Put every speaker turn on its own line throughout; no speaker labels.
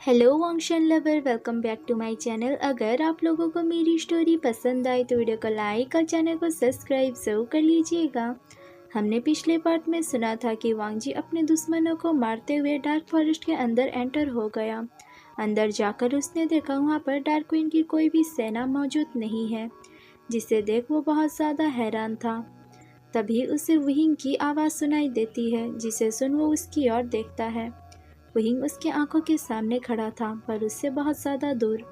Hello वांगशन lover, welcome back to my channel. अगर आप लोगों को मेरी स्टोरी पसंद आए तो वीडियो को लाइक और चैनल को सब्सक्राइब ज़रूर कर लीजिएगा। हमने पिछले पार्ट में सुना था कि वांग जी अपने दुश्मनों को मारते हुए डार्क फॉरेस्ट के अंदर एंटर हो गया। अंदर जाकर उसने देखा वहाँ पर डार्क क्वीन की कोई भी सेना मौजूद नहीं है, जिसे देख वो बहुत ज़्यादा हैरान था। तभी उसे विंग की आवाज़ सुनाई देती है, जिसे सुन वो उसकी ओर देखता है। विंग उसके आंखों के सामने खड़ा था, पर उससे बहुत ज़्यादा दूर।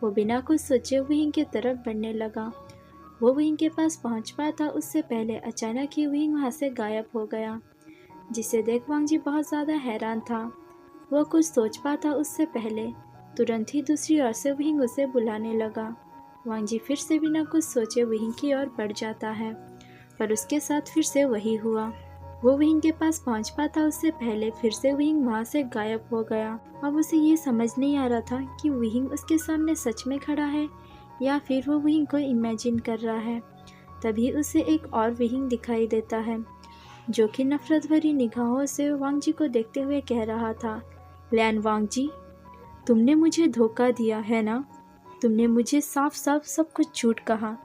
वो बिना कुछ सोचे विंग की तरफ बढ़ने लगा। वो विंग के पास पहुंच पाया था उससे पहले अचानक ही विंग वहां से गायब हो गया, जिसे देख वांग जी बहुत ज़्यादा हैरान था। वो कुछ सोच पाता उससे पहले तुरंत ही दूसरी ओर से विंग उसे बुलाने लगा। वांग जी फिर से बिना कुछ सोचे विंग की ओर बढ़ जाता है, पर उसके साथ फिर से वही हुआ। वो विंग के पास पहुंच पाता उससे पहले फिर से विंग वहां से गायब हो गया। अब उसे ये समझ नहीं आ रहा था कि विंग उसके सामने सच में खड़ा है या फिर वो विंग को इमेजिन कर रहा है। तभी उसे एक और विंग दिखाई देता है, जो कि नफरत भरी निगाहों से वांग जी को देखते हुए कह रहा था, लियान वांग जी, तुमने मुझे धोखा दिया है ना। तुमने मुझे साफ साफ सब कुछ झूठ कहा,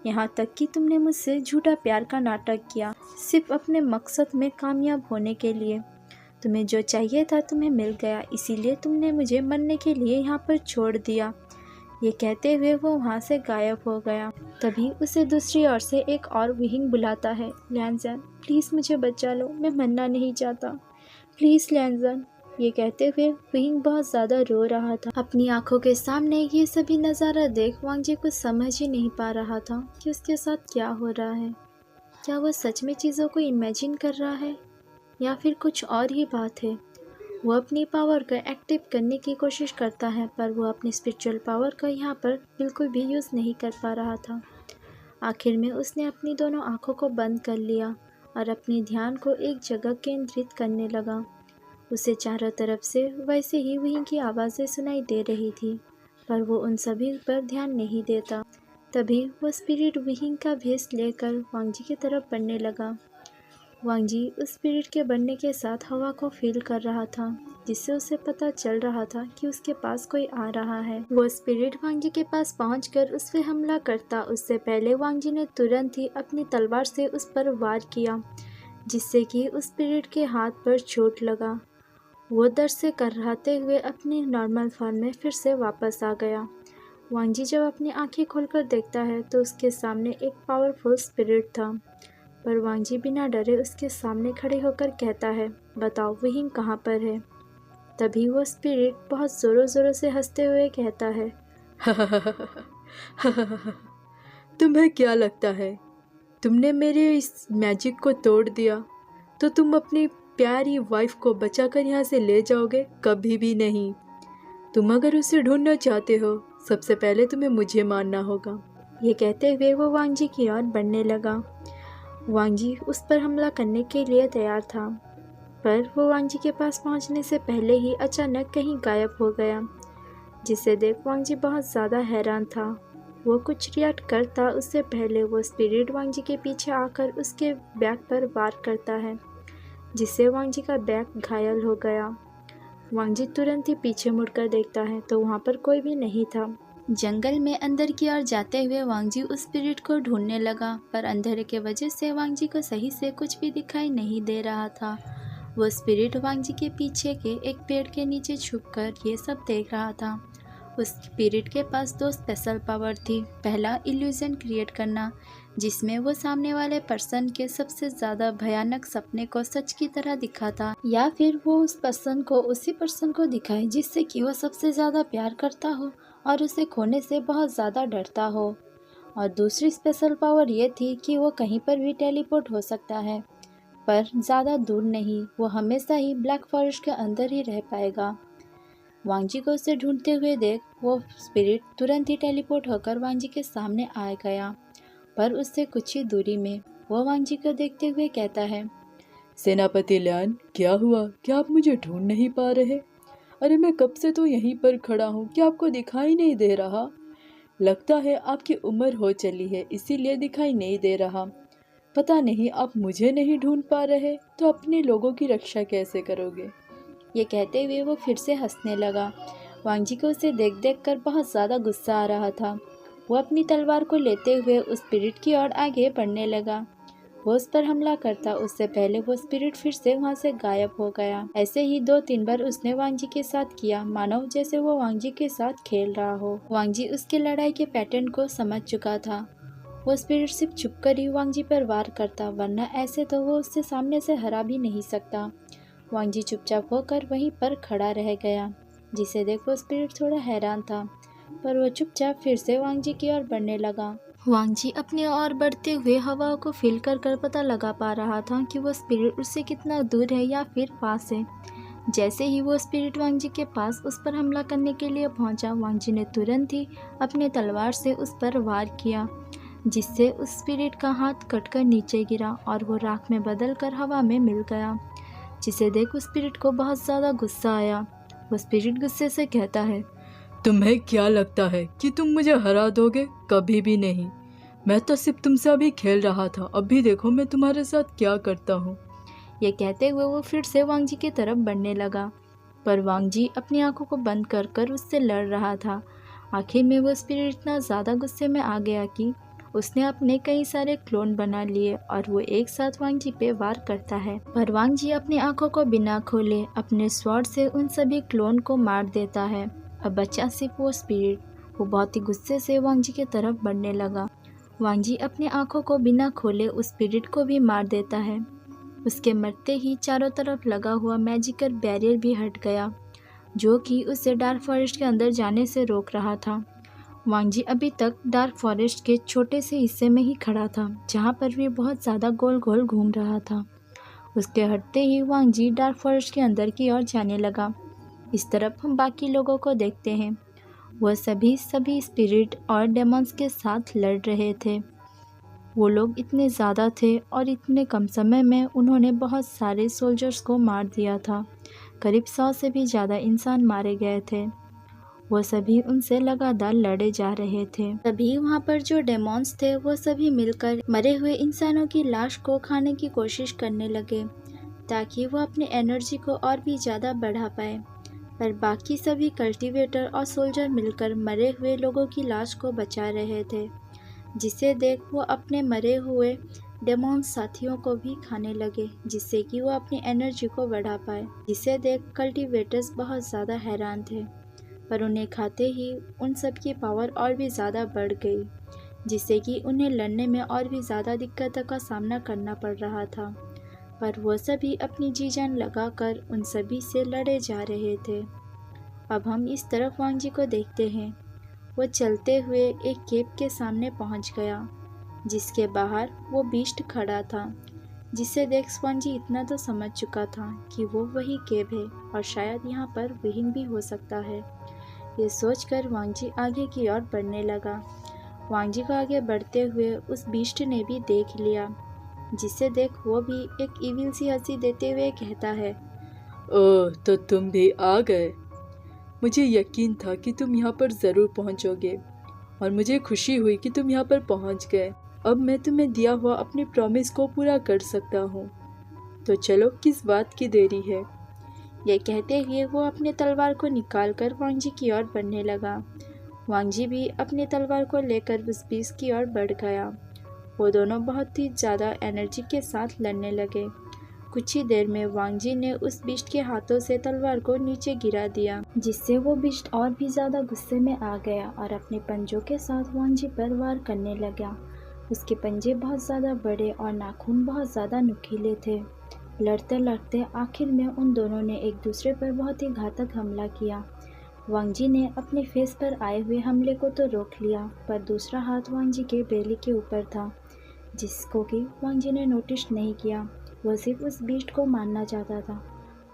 यहाँ तक कि तुमने मुझसे झूठा प्यार का नाटक किया, सिर्फ अपने मकसद में कामयाब होने के लिए। तुम्हें जो चाहिए था तुम्हें मिल गया, इसीलिए तुमने मुझे मरने के लिए यहाँ पर छोड़ दिया। ये कहते हुए वो वहाँ से गायब हो गया। तभी उसे दूसरी ओर से एक और विंग बुलाता है, लियांजन प्लीज़ मुझे बचा लो, मैं मरना नहीं चाहता, प्लीज़ लियांजन। ये कहते हुए विंग बहुत ज़्यादा रो रहा था। अपनी आंखों के सामने ये सभी नज़ारा देख वांग जी कुछ समझ ही नहीं पा रहा था कि उसके साथ क्या हो रहा है। क्या वो सच में चीज़ों को इमेजिन कर रहा है या फिर कुछ और ही बात है। वो अपनी पावर को एक्टिव करने की कोशिश करता है, पर वो अपनी स्पिरिचुअल पावर का यहाँ पर बिल्कुल भी यूज़ नहीं कर पा रहा था। आखिर में उसने अपनी दोनों आंखों को बंद कर लिया और अपनी ध्यान को एक जगह केंद्रित करने लगा। उसे चारों तरफ से वैसे ही विंग की आवाज़ें सुनाई दे रही थी, पर वो उन सभी पर ध्यान नहीं देता। तभी वो स्पिरिट विंग का भेस लेकर वांग जी की तरफ बढ़ने लगा। वांग जी उस स्पिरिट के बढ़ने के साथ हवा को फील कर रहा था, जिससे उसे पता चल रहा था कि उसके पास कोई आ रहा है। वो स्पिरिट वांग जी के पास पहुंचकर उस पर हमला करता उससे पहले वांग जी ने तुरंत ही अपनी तलवार से उस पर वार किया, जिससे कि उस स्पिरिट के हाथ पर चोट लगा। वो दर्द से कराहते हुए अपनी नॉर्मल फॉर्म में फिर से वापस आ गया। वांग जी जब अपनी आंखें खोलकर देखता है तो उसके सामने एक पावरफुल स्पिरिट था, पर वांग जी बिना डरे उसके सामने खड़े होकर कहता है, बताओ विंग कहाँ पर है। तभी वो स्पिरिट बहुत ज़ोरों ज़ोरों से हंसते हुए कहता है,
तुम्हें क्या लगता है तुमने मेरे इस मैजिक को तोड़ दिया तो तुम अपनी प्यारी वाइफ को बचाकर यहाँ से ले जाओगे? कभी भी नहीं। तुम अगर उसे ढूंढना चाहते हो सबसे पहले तुम्हें मुझे मारना होगा।
ये कहते हुए वो वांग जी की ओर बढ़ने लगा। वांग जी उस पर हमला करने के लिए तैयार था, पर वो वांग जी के पास पहुंचने से पहले ही अचानक कहीं गायब हो गया, जिसे देख वांग जी बहुत ज़्यादा हैरान था। वो कुछ रिएक्ट करता उससे पहले वो स्पिरिट वांग जी के पीछे आकर उसके बैग पर वार करता है, जिससे वांग जी का बैग घायल हो गया। वांग जी तुरंत ही पीछे मुड़कर देखता है तो वहाँ पर कोई भी नहीं था। जंगल में अंदर की ओर जाते हुए वांग जी उस स्पिरिट को ढूंढने लगा, पर अंधेरे के वजह से वांग जी को सही से कुछ भी दिखाई नहीं दे रहा था। वो स्पिरिट वांग जी के पीछे के एक पेड़ के नीचे छुपकर ये सब देख रहा था। उस स्पिरिट के पास दो स्पेशल पावर थी। पहला इल्यूजन क्रिएट करना, जिसमें वो सामने वाले पर्सन के सबसे ज़्यादा भयानक सपने को सच की तरह दिखाता, या फिर वो उस पर्सन को उसी पर्सन को दिखाए जिससे कि वो सबसे ज़्यादा प्यार करता हो और उसे खोने से बहुत ज़्यादा डरता हो। और दूसरी स्पेशल पावर ये थी कि वो कहीं पर भी टेलीपोर्ट हो सकता है, पर ज़्यादा दूर नहीं। वो हमेशा ही ब्लैक फॉरेस्ट के अंदर ही रह पाएगा। वांग जी को उसे ढूंढते हुए देख वो स्पिरिट तुरंत ही टेलीपोर्ट होकर वांग जी के सामने आ गया, पर उससे कुछ ही दूरी में। वो वांग जी को देखते हुए कहता है,
सेनापति लियान, क्या हुआ? क्या आप मुझे ढूंढ नहीं पा रहे? अरे मैं कब से तो यहीं पर खड़ा हूँ, क्या आपको दिखाई नहीं दे रहा? लगता है आपकी उम्र हो चली है इसीलिए दिखाई नहीं दे रहा। पता नहीं आप मुझे नहीं ढूंढ पा रहे तो अपने लोगों की रक्षा कैसे करोगे?
ये कहते हुए वो फिर से हंसने लगा। वांग जी को उसे देख देख कर बहुत ज़्यादा गुस्सा आ रहा था। वो अपनी तलवार को लेते हुए उस स्पिरिट की ओर आगे बढ़ने लगा। वो उस पर हमला करता उससे पहले वो स्पिरिट फिर से वहाँ से गायब हो गया। ऐसे ही 2-3 बार उसने वांग जी के साथ किया, मानो जैसे वो वांग जी के साथ खेल रहा हो। वांग जी उसके लड़ाई के पैटर्न को समझ चुका था। वो स्पिरिट सिर्फ छुपकर ही वांग जी पर वार करता, वरना ऐसे तो वो उससे सामने से हरा भी नहीं सकता। वांग जी चुपचाप होकर वहीं पर खड़ा रह गया, जिसे देख वो स्पिरिट थोड़ा हैरान था, पर वो चुपचाप फिर से वांग जी की ओर बढ़ने लगा। वांग जी अपनी ओर बढ़ते हुए हवा को फील कर पता लगा पा रहा था कि वो स्पिरिट उससे कितना दूर है या फिर पास है। जैसे ही वो स्पिरिट वांग जी के पास उस पर हमला करने के लिए पहुंचा, वांग जी ने तुरंत ही अपने तलवार से उस पर वार किया, जिससे उस स्पिरिट का हाथ कटकर नीचे गिरा और वो राख में बदलकर हवा में मिल गया, जिसे देख उस स्पिरिट को बहुत ज़्यादा गुस्सा आया। वो स्पिरिट गुस्से से कहता है,
तुम्हें क्या लगता है कि तुम मुझे हरा दोगे? कभी भी नहीं। मैं तो सिर्फ तुमसे अभी खेल रहा था, अभी देखो मैं तुम्हारे साथ क्या करता हूँ।
ये कहते हुए वो फिर से वांग जी की तरफ बढ़ने लगा, पर वांग जी अपनी आंखों को बंद कर उससे लड़ रहा था। आखिर में वो स्पिरिट इतना ज़्यादा गुस्से में आ गया कि उसने अपने कई सारे क्लोन बना लिए और वो एक साथ वांग जी पे वार करता है। पर वांग जी अपनी आंखों को बिना खोले अपने स्वॉर्ड से उन सभी क्लोन को मार देता है। अब बचा सिर्फ वो स्पिरिट। वो बहुत ही गुस्से से वांग जी की तरफ बढ़ने लगा। वांग जी अपनी आंखों को बिना खोले उस स्पिरिट को भी मार देता है। उसके मरते ही चारों तरफ लगा हुआ मैजिकल बैरियर भी हट गया, जो कि उसे डार्क फॉरेस्ट के अंदर जाने से रोक रहा था। वांग जी अभी तक डार्क फॉरेस्ट के छोटे से हिस्से में ही खड़ा था, जहाँ पर भी बहुत ज़्यादा गोल गोल घूम रहा था। उसके हटते ही वांग जी डार्क फॉरेस्ट के अंदर की ओर जाने लगा। इस तरफ हम बाकी लोगों को देखते हैं। वह सभी स्पिरिट और डेमॉन्स के साथ लड़ रहे थे। वो लोग इतने ज़्यादा थे और इतने कम समय में उन्होंने बहुत सारे सोल्जर्स को मार दिया था। करीब 100 से भी ज़्यादा इंसान मारे गए थे। वो सभी उनसे लगातार लड़े जा रहे थे। तभी वहाँ पर जो डेमॉन्स थे वो सभी मिलकर मरे हुए इंसानों की लाश को खाने की कोशिश करने लगे, ताकि वो अपनी एनर्जी को और भी ज़्यादा बढ़ा पाए। पर बाकी सभी कल्टीवेटर और सोल्जर मिलकर मरे हुए लोगों की लाश को बचा रहे थे, जिसे देख वो अपने मरे हुए डेमॉन साथियों को भी खाने लगे, जिससे कि वो अपनी एनर्जी को बढ़ा पाए। जिसे देख कल्टीवेटर्स बहुत ज़्यादा हैरान थे, पर उन्हें खाते ही उन सब की पावर और भी ज़्यादा बढ़ गई, जिससे कि उन्हें लड़ने में और भी ज़्यादा दिक्कतों का सामना करना पड़ रहा था। पर वो सभी अपनी जी जान लगाकर उन सभी से लड़े जा रहे थे। अब हम इस तरफ वांग जी को देखते हैं। वो चलते हुए एक केव के सामने पहुंच गया, जिसके बाहर वो बीस्ट खड़ा था, जिसे देख वांग जी इतना तो समझ चुका था कि वो वही केव है और शायद यहाँ पर विहिंग भी हो सकता है। ये सोचकर वांग जी आगे की ओर बढ़ने लगा। वांग जी को आगे बढ़ते हुए उस बीस्ट ने भी देख लिया, जिसे देख वो भी एक इविल सी हंसी देते हुए कहता है,
ओह, तो तुम भी आ गए। मुझे यकीन था कि तुम यहाँ पर ज़रूर पहुँचोगे और मुझे खुशी हुई कि तुम यहाँ पर पहुँच गए। अब मैं तुम्हें दिया हुआ अपनी प्रॉमिस को पूरा कर सकता हूँ, तो चलो किस बात की देरी है।
ये कहते हुए वो अपने तलवार को निकालकर वांग जी की ओर बढ़ने लगा। वांग जी भी अपनी तलवार को लेकर उस बीस्ट की ओर बढ़ गया। वो दोनों बहुत ही ज़्यादा एनर्जी के साथ लड़ने लगे। कुछ ही देर में वांग जी ने उस बीस्ट के हाथों से तलवार को नीचे गिरा दिया, जिससे वो बीस्ट और भी ज़्यादा गुस्से में आ गया और अपने पंजों के साथ वांग जी पर वार करने लगा। उसके पंजे बहुत ज़्यादा बड़े और नाखून बहुत ज़्यादा नुकीले थे। लड़ते लड़ते आखिर में उन दोनों ने एक दूसरे पर बहुत ही घातक हमला किया। वांग जी ने अपने फेस पर आए हुए हमले को तो रोक लिया, पर दूसरा हाथ वांग जी के बेली के ऊपर था, जिसको कि वांग जी ने नोटिस नहीं किया। वह सिर्फ उस बीस्ट को मारना चाहता था।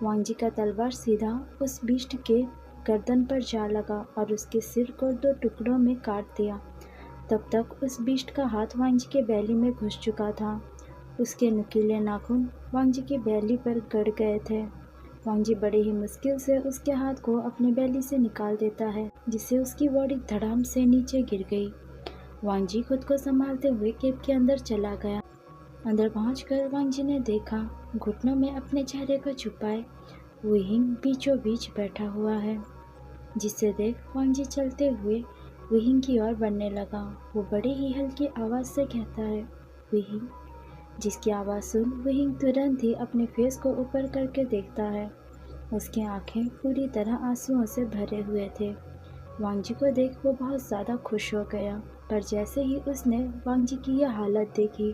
वांग जी का तलवार सीधा उस बीस्ट के गर्दन पर जा लगा और उसके सिर को 2 टुकड़ों में काट दिया। तब तक उस बीस्ट का हाथ वांग जी के बैली में घुस चुका था। उसके नुकीले नाखून वांग जी की बैली पर गड़ गए थे। वांग जी बड़े ही मुश्किल से उसके हाथ को अपनी बैली से निकाल देता है, जिससे उसकी बॉडी धड़ाम से नीचे गिर गई। वांग जी खुद को संभालते हुए केव के अंदर चला गया। अंदर पहुंचकर वांग जी ने देखा, घुटनों में अपने चेहरे को छुपाए विहिंग बीचों बीच बैठा हुआ है। जिसे देख वांगजी चलते हुए विहिंग की ओर बढ़ने लगा। वो बड़े ही हल्की आवाज़ से कहता है, विहिंग। जिसकी आवाज़ सुन विहिंग तुरंत ही अपने फेस को ऊपर करके देखता है। उसकी आंखें पूरी तरह आंसुओं से भरे हुए थे। वांगजी को देख वो बहुत ज़्यादा खुश हो गया, पर जैसे ही उसने वांगजी की यह हालत देखी,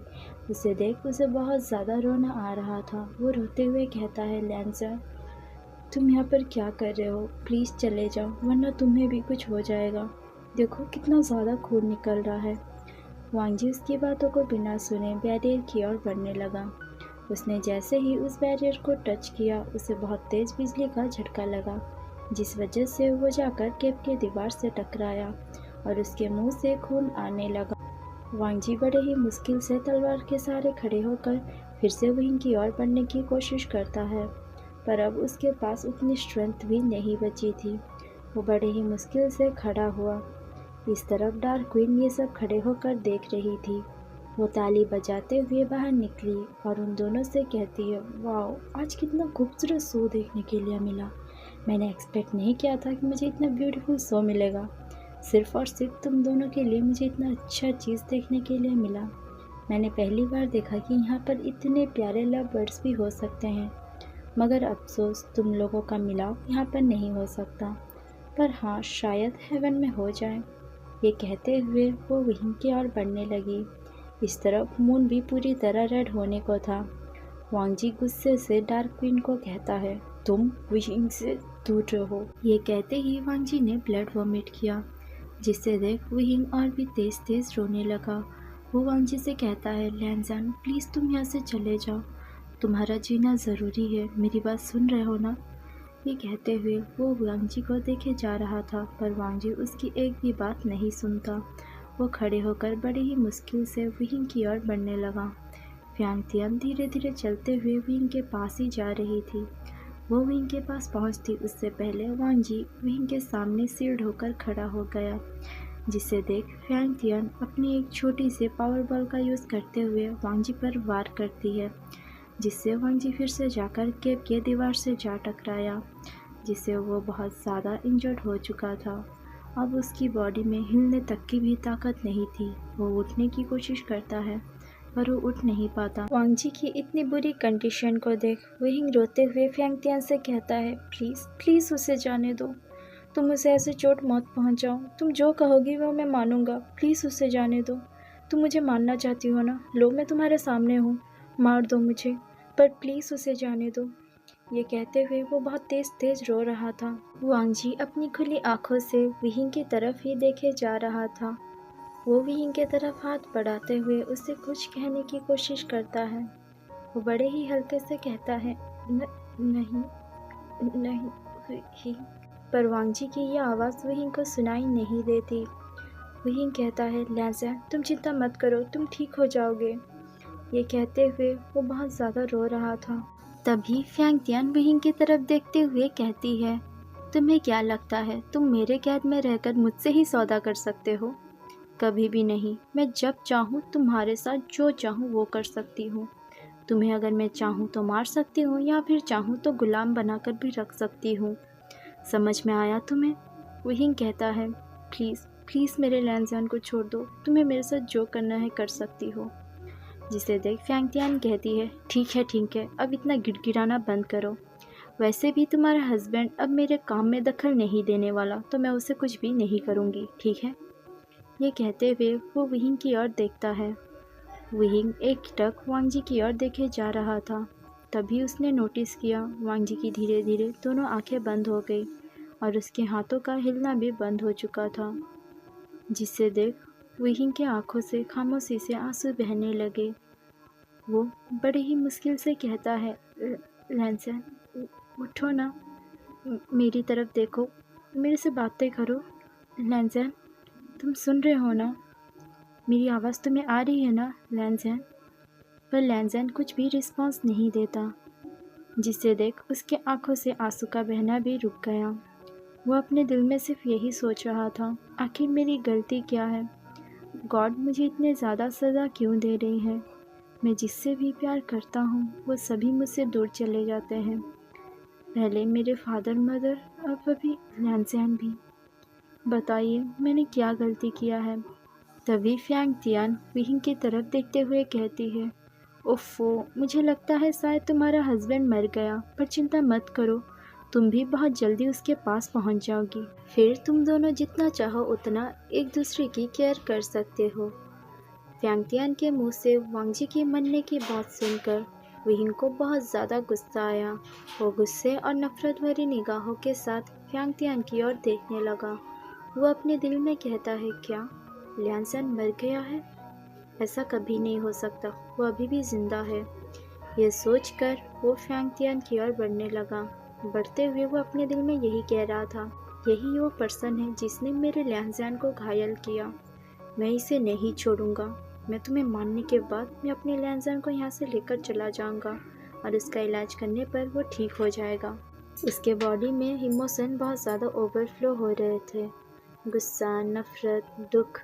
उसे देख उसे बहुत ज़्यादा रोना आ रहा था। वो रोते हुए कहता है, लैंसर, तुम यहाँ पर क्या कर रहे हो? प्लीज़ चले जाओ, वरना तुम्हें भी कुछ हो जाएगा। देखो कितना ज़्यादा खून निकल रहा है। वांगजी उसकी बातों को बिना सुने बैरियर की ओर बढ़ने लगा। उसने जैसे ही उस बैरियर को टच किया, उसे बहुत तेज़ बिजली का झटका लगा, जिस वजह से वो जाकर केव के दीवार से टकराया और उसके मुंह से खून आने लगा। वांगजी बड़े ही मुश्किल से तलवार के सहारे खड़े होकर फिर से विंग की ओर बढ़ने की कोशिश करता है, पर अब उसके पास उतनी स्ट्रेंथ भी नहीं बची थी। वो बड़े ही मुश्किल से खड़ा हुआ। इस तरफ डार्क क्वीन ये सब खड़े होकर देख रही थी। वो ताली बजाते हुए बाहर निकली और उन दोनों से कहती है, वाओ, आज कितना खूबसूरत शो देखने के लिए मिला। मैंने एक्सपेक्ट नहीं किया था कि मुझे इतना ब्यूटीफुल शो मिलेगा। सिर्फ और सिर्फ तुम दोनों के लिए मुझे इतना अच्छा चीज़ देखने के लिए मिला। मैंने पहली बार देखा कि यहाँ पर इतने प्यारे लव बर्ड्स भी हो सकते हैं, मगर अफसोस तुम लोगों का मिलाप यहाँ पर नहीं हो सकता। पर हाँ, शायद हेवन में हो जाए। ये कहते हुए वो वहीं की ओर बढ़ने लगी। इस तरफ मून भी पूरी तरह रेड होने को था। वांगजी गुस्से से डार्क क्वीन को कहता है, तुम विशिंग से दूर रहो। ये कहते ही वांगजी ने ब्लड वॉमिट किया, जिससे देख विहिंग और भी तेज तेज रोने लगा। वो वांगजी से कहता है, लैंजान, प्लीज़ तुम यहाँ से चले जाओ, तुम्हारा जीना ज़रूरी है, मेरी बात सुन रहे हो ना? ये कहते हुए वो वांगजी को देखे जा रहा था, पर वांगजी उसकी एक भी बात नहीं सुनता। वो खड़े होकर बड़ी ही मुश्किल से विहिंग की ओर बढ़ने लगा। फ्यांग तियन धीरे धीरे चलते हुए विहिंग के पास ही जा रही थी। वो विहिंग के पास पहुंचती उससे पहले वांगजी विहिंग के सामने शील्ड होकर खड़ा हो गया, जिसे देख फ्यांग तियन अपनी एक छोटी सी पावर बॉल का यूज़ करते हुए वांगजी पर वार करती है, जिससे वांगजी फिर से जाकर केव के दीवार से जा टकराया, जिससे वो बहुत ज़्यादा इंजर्ड हो चुका था। अब उसकी बॉडी में हिलने तक की भी ताकत नहीं थी। वो उठने की कोशिश करता है, पर वो उठ नहीं पाता। वांगजी की इतनी बुरी कंडीशन को देख विहिंग रोते हुए फ्यांग तियन से कहता है, प्लीज़ प्लीज़ उसे जाने दो, तुम उसे ऐसे चोट मत पहुंचाओ, तुम जो कहोगी वो मैं मानूंगा, प्लीज़ उसे जाने दो। तुम मुझे मारना चाहती हो ना? लो, मैं तुम्हारे सामने हूँ, मार दो मुझे, पर प्लीज़ उसे जाने दो। ये कहते हुए वो बहुत तेज़ तेज़ रो रहा था। वांगजी अपनी खुली आंखों से विहिंग की तरफ ही देखे जा रहा था। वो विहिंग की तरफ हाथ बढ़ाते हुए उससे कुछ कहने की कोशिश करता है। वो बड़े ही हल्के से कहता है, नहीं नहीं विहिंग। पर वांगजी की ये आवाज़ विहिंग को सुनाई नहीं देती। विहिंग कहता है, लैंज़न, तुम चिंता मत करो, तुम ठीक हो जाओगे। ये कहते हुए वो बहुत ज़्यादा रो रहा था। तभी फ्यांग तियन विहिंग की तरफ देखते हुए कहती है, तुम्हें क्या लगता है तुम मेरे कैद में रहकर मुझसे ही सौदा कर सकते हो? कभी भी नहीं। मैं जब चाहूँ तुम्हारे साथ जो चाहूँ वो कर सकती हूँ। तुम्हें अगर मैं चाहूँ तो मार सकती हूँ, या फिर चाहूँ तो गुलाम बनाकर भी रख सकती हूँ। समझ में आया तुम्हें? विहिंग कहता है, प्लीज़ प्लीज़ मेरे लैंज़न को छोड़ दो, तुम्हें मेरे साथ जो करना है कर सकती हो। जिसे देख फ्यांग तियन कहती है, ठीक है, अब इतना गिड़गिड़ाना बंद करो। वैसे भी तुम्हारा हस्बैंड अब मेरे काम में दखल नहीं देने वाला, तो मैं उसे कुछ भी नहीं करूँगी, ठीक है? ये कहते हुए वो विहिंग की ओर देखता है। विहिंग एकटक वांगजी की ओर देखे जा रहा था। तभी उसने नोटिस किया वांगजी की धीरे धीरे दोनों आंखें बंद हो गई और उसके हाथों का हिलना भी बंद हो चुका था, जिसे देख विहिंग की आंखों से खामोशी से आंसू बहने लगे। वो बड़े ही मुश्किल से कहता है, लैंसन, उठो ना, मेरी तरफ देखो, मेरे से बातें करो। लैंसन, तुम सुन रहे हो ना? मेरी आवाज़ तुम्हें आ रही है ना लैंसन? पर लैंसन कुछ भी रिस्पॉन्स नहीं देता, जिसे देख उसके आंखों से आंसू का बहना भी रुक गया। वो अपने दिल में सिर्फ यही सोच रहा था, आखिर मेरी गलती क्या है? गॉड मुझे इतने ज़्यादा सज़ा क्यों दे रही है? मैं जिससे भी प्यार करता हूँ वो सभी मुझसे दूर चले जाते हैं। पहले मेरे फादर मदर, अब अभी लैंसियान भी। बताइए मैंने क्या गलती किया है। तभी फ्यांग तियान विहिंग की तरफ देखते हुए कहती है, ओफो, मुझे लगता है शायद तुम्हारा हस्बैंड मर गया, पर चिंता मत करो, तुम भी बहुत जल्दी उसके पास पहुंच जाओगी। फिर तुम दोनों जितना चाहो उतना एक दूसरे की केयर कर सकते हो। फ्यांग तियान के मुंह से वांगजी की मरने की बात सुनकर विहिंग को बहुत ज़्यादा गुस्सा आया। वो गुस्से और नफरत भरी निगाहों के साथ फ्यांग तियान की ओर देखने लगा। वो अपने दिल में कहता है, क्या लियांसन मर गया है? ऐसा कभी नहीं हो सकता, वो अभी भी जिंदा है। ये सोचकर वो फ्यांग तियान की ओर बढ़ने लगा। बढ़ते हुए वो अपने दिल में यही कह रहा था, यही वो पर्सन है जिसने मेरे लियांसन को घायल किया। मैं इसे नहीं छोड़ूंगा। मैं तुम्हें मारने के बाद मैं अपने लियांसन को यहाँ से लेकर चला जाऊंगा और उसका इलाज करने पर वो ठीक हो जाएगा। उसके बॉडी में इमोशन बहुत ज़्यादा ओवरफ्लो हो रहे थे। गुस्सा, नफरत, दुख,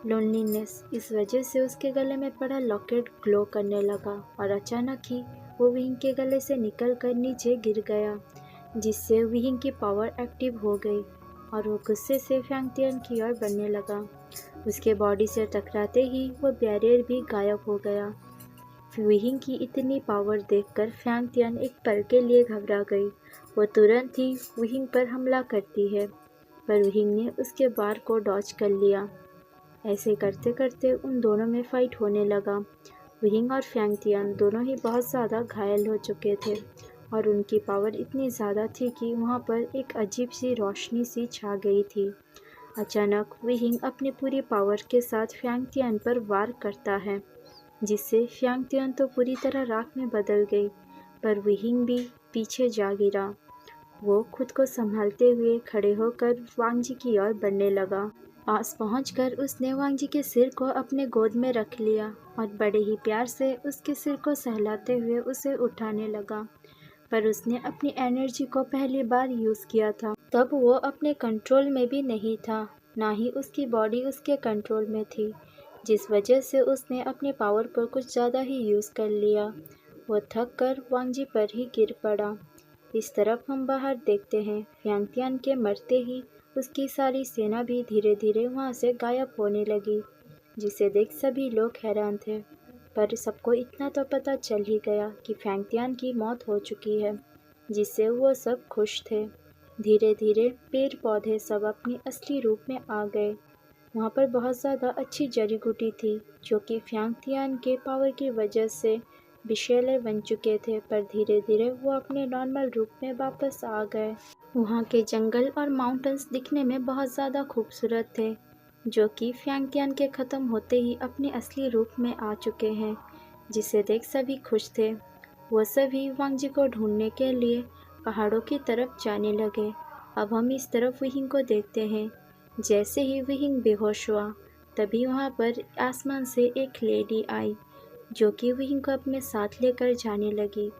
लोनलीनेस। इस वजह से उसके गले में पड़ा लॉकेट ग्लो करने लगा और अचानक ही वो विहिंग के गले से निकलकर नीचे गिर गया, जिससे विहिंग की पावर एक्टिव हो गई और वो गुस्से से फ्यांग तियान की ओर बढ़ने लगा। उसके बॉडी से टकराते ही वो बैरियर भी गायब हो गया। विहिंग की इतनी पावर देखकर फ्यांग तियान एक पल के लिए घबरा गई। वो तुरंत ही विहिंग पर हमला करती है, पर विहिंग ने उसके बार को डॉज कर लिया। ऐसे करते करते उन दोनों में फाइट होने लगा। विहिंग और फ्यांग तियान दोनों ही बहुत ज़्यादा घायल हो चुके थे और उनकी पावर इतनी ज़्यादा थी कि वहाँ पर एक अजीब सी रोशनी सी छा गई थी। अचानक विहिंग अपनी पूरी पावर के साथ फ्यांग तियान पर वार करता है, जिससे फ्यांग तियान तो पूरी तरह राख में बदल गई, पर विहिंग भी पीछे जा गिरा। वो खुद को संभालते हुए खड़े होकर वांगजी की ओर बढ़ने लगा। पास पहुंचकर उसने वांगजी के सिर को अपने गोद में रख लिया और बड़े ही प्यार से उसके सिर को सहलाते हुए उसे उठाने लगा। पर उसने अपनी एनर्जी को पहली बार यूज़ किया था। तब वो अपने कंट्रोल में भी नहीं था, ना ही उसकी बॉडी उसके कंट्रोल में थी, जिस वजह से उसने अपनी पावर को कुछ ज़्यादा ही यूज़ कर लिया। वो थक कर वांगजी पर ही गिर पड़ा। इस तरफ हम बाहर देखते हैं, फ्यांग तियान के मरते ही उसकी सारी सेना भी धीरे धीरे वहाँ से गायब होने लगी, जिसे देख सभी लोग हैरान थे। पर सबको इतना तो पता चल ही गया कि फ्यांग तियान की मौत हो चुकी है, जिससे वो सब खुश थे। धीरे धीरे पेड़ पौधे सब अपनी असली रूप में आ गए। वहाँ पर बहुत ज़्यादा अच्छी जड़ी बूटी थी, जो कि फ्यांग तियान के पावर की वजह से विषैले बन चुके थे, पर धीरे धीरे वो अपने नॉर्मल रूप में वापस आ गए। वहाँ के जंगल और माउंटेन्स दिखने में बहुत ज़्यादा खूबसूरत थे, जो कि फ्यांग तियान के ख़त्म होते ही अपने असली रूप में आ चुके हैं, जिसे देख सभी खुश थे। वो सभी वांगजी को ढूंढने के लिए पहाड़ों की तरफ जाने लगे। अब हम इस तरफ विहिंग को देखते हैं। जैसे ही विहिंग बेहोश हुआ, तभी वहाँ पर आसमान से एक लेडी आई, जो कि विहिंग को अपने साथ लेकर जाने लगी।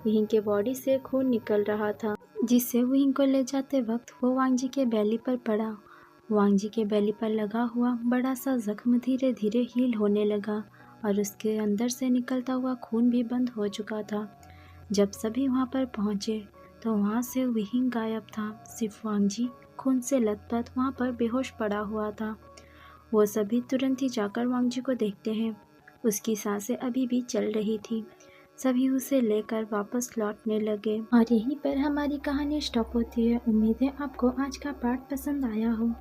विहिंग के बॉडी से खून निकल रहा था, जिससे विहिंग को ले जाते वक्त वो वांगजी के बेली पर पड़ा। वांगजी के बेली पर लगा हुआ बड़ा सा जख्म धीरे धीरे हील होने लगा और उसके अंदर से निकलता हुआ खून भी बंद हो चुका था। जब सभी वहाँ पर पहुँचे तो वहाँ से विहिंग गायब था, सिर्फ वांगजी खून से लथपथ वहाँ पर बेहोश पड़ा हुआ था। वो सभी तुरंत ही जाकर वांगजी को देखते हैं। उसकी सांसें अभी भी चल रही थी। सभी उसे लेकर वापस लौटने लगे और यहीं पर हमारी कहानी स्टॉप होती है। उम्मीद है आपको आज का पार्ट पसंद आया हो।